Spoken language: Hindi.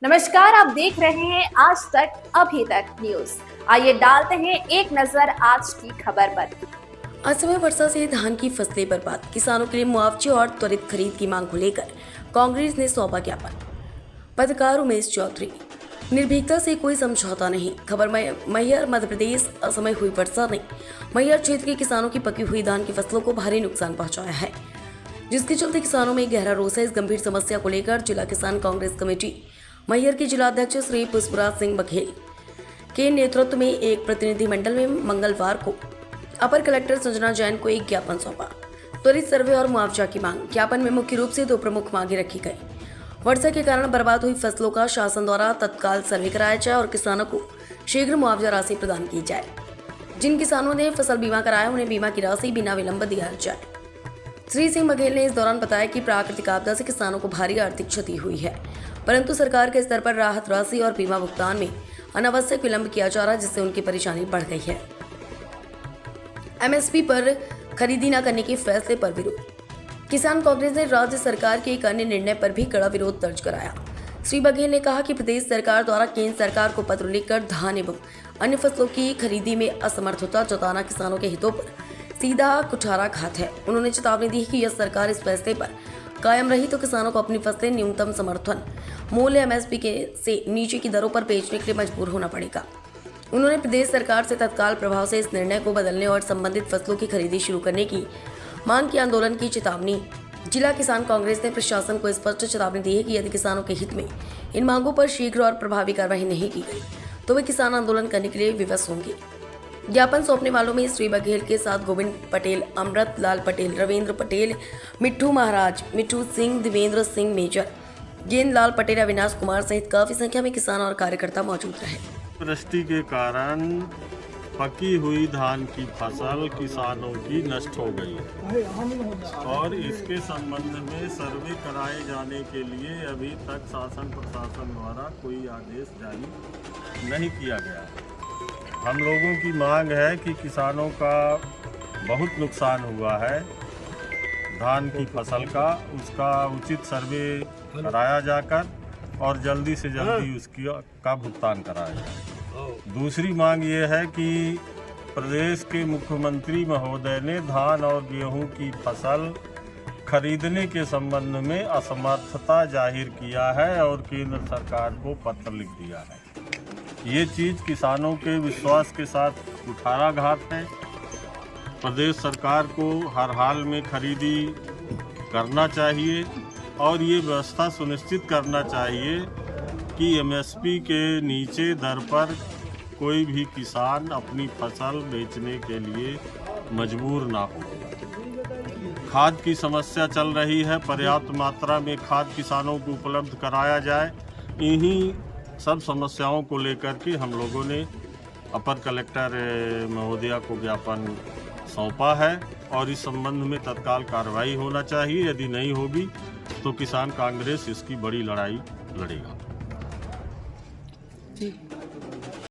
नमस्कार, आप देख रहे हैं आज तक अभी तक न्यूज। आइए डालते हैं एक नजर आज की खबर पर। असमय वर्षा से धान की फसलें बर्बाद, किसानों के लिए मुआवजे और त्वरित खरीद की मांग को लेकर कांग्रेस ने सौंपा ज्ञापन। पत्रकार उमेश चौधरी। निर्भीकता से कोई समझौता नहीं। खबर मैहर मध्य प्रदेश। असमय हुई वर्षा ने मैहर क्षेत्र के किसानों की पकी हुई धान की फसलों को भारी नुकसान पहुंचाया है, जिसके चलते किसानों में गहरा रोष है। इस गंभीर समस्या को लेकर जिला किसान कांग्रेस कमेटी मैहर के जिलाध्यक्ष श्री पुष्पराज सिंह बघेल के नेतृत्व में एक प्रतिनिधिमंडल में मंगलवार को अपर कलेक्टर संजना जैन को एक ज्ञापन सौंपा। त्वरित सर्वे और मुआवजा की मांग। ज्ञापन में मुख्य रूप से दो प्रमुख मांगे रखी गई। वर्षा के कारण बर्बाद हुई फसलों का शासन द्वारा तत्काल सर्वे कराया जाए और किसानों को शीघ्र मुआवजा राशि प्रदान की जाए। जिन किसानों ने फसल बीमा कराया उन्हें बीमा की राशि बिना विलंब दिया जाए। श्री सिंह बघेल ने इस दौरान बताया कि प्राकृतिक आपदा से किसानों को भारी आर्थिक क्षति हुई है, परंतु सरकार के स्तर पर राहत राशि और बीमा भुगतान में अनावश्यक विलंब किया जा रहा है, जिससे उनकी परेशानी बढ़ गई है। एमएसपी पर खरीदी न करने के फैसले पर विरोध। किसान कांग्रेस ने राज्य सरकार के एक अन्य निर्णय पर भी कड़ा विरोध दर्ज कराया। श्री बघेल ने कहा कि प्रदेश सरकार द्वारा केंद्र सरकार को पत्र लिखकर धान एवं अन्य फसलों की खरीदी में असमर्थता जताना किसानों के हितों पर सीधा कुठाराघात है। उन्होंने चेतावनी दी कि यह सरकार इस फैसले पर कायम रही तो किसानों को अपनी फसलें न्यूनतम समर्थन मूल्य एमएसपी के से नीचे की दरों पर बेचने के लिए मजबूर होना पड़ेगा। उन्होंने प्रदेश सरकार से तत्काल प्रभाव से इस निर्णय को बदलने और संबंधित फसलों की खरीदी शुरू करने की मांग की आंदोलन की चेतावनी। जिला किसान कांग्रेस ने प्रशासन को स्पष्ट चेतावनी दी है कि यदि किसानों के हित में इन मांगों पर शीघ्र और प्रभावी कार्रवाई नहीं की गई तो वे किसान आंदोलन करने के लिए विवश होंगे। ज्ञापन सौंपने वालों में श्री बघेल के साथ गोविंद पटेल, अमृत लाल पटेल, रविंद्र पटेल, मिट्ठू महाराज, मिट्ठू सिंह, देवेंद्र सिंह मेजर, गेंद लाल पटेल, अविनाश कुमार सहित काफी संख्या में किसान और कार्यकर्ता मौजूद रहे। वृष्टि के कारण पकी हुई धान की फसल किसानों की नष्ट हो गई है और इसके संबंध में सर्वे कराए जाने के लिए अभी तक शासन प्रशासन द्वारा कोई आदेश जारी नहीं किया गया। हम लोगों की मांग है कि किसानों का बहुत नुकसान हुआ है धान की फसल का, उसका उचित सर्वे कराया जाकर और जल्दी से जल्दी उसकी का भुगतान कराया जाए। दूसरी मांग ये है कि प्रदेश के मुख्यमंत्री महोदय ने धान और गेहूं की फसल खरीदने के संबंध में असमर्थता जाहिर किया है और केंद्र सरकार को पत्र लिख दिया है। ये चीज़ किसानों के विश्वास के साथ कुठाराघात है। प्रदेश सरकार को हर हाल में खरीदी करना चाहिए और ये व्यवस्था सुनिश्चित करना चाहिए कि एमएसपी के नीचे दर पर कोई भी किसान अपनी फसल बेचने के लिए मजबूर ना हो। खाद की समस्या चल रही है, पर्याप्त मात्रा में खाद किसानों को उपलब्ध कराया जाए। इन्हीं सब समस्याओं को लेकर के हम लोगों ने अपर कलेक्टर महोदया को ज्ञापन सौंपा है और इस संबंध में तत्काल कार्रवाई होना चाहिए। यदि नहीं होगी तो किसान कांग्रेस इसकी बड़ी लड़ाई लड़ेगा।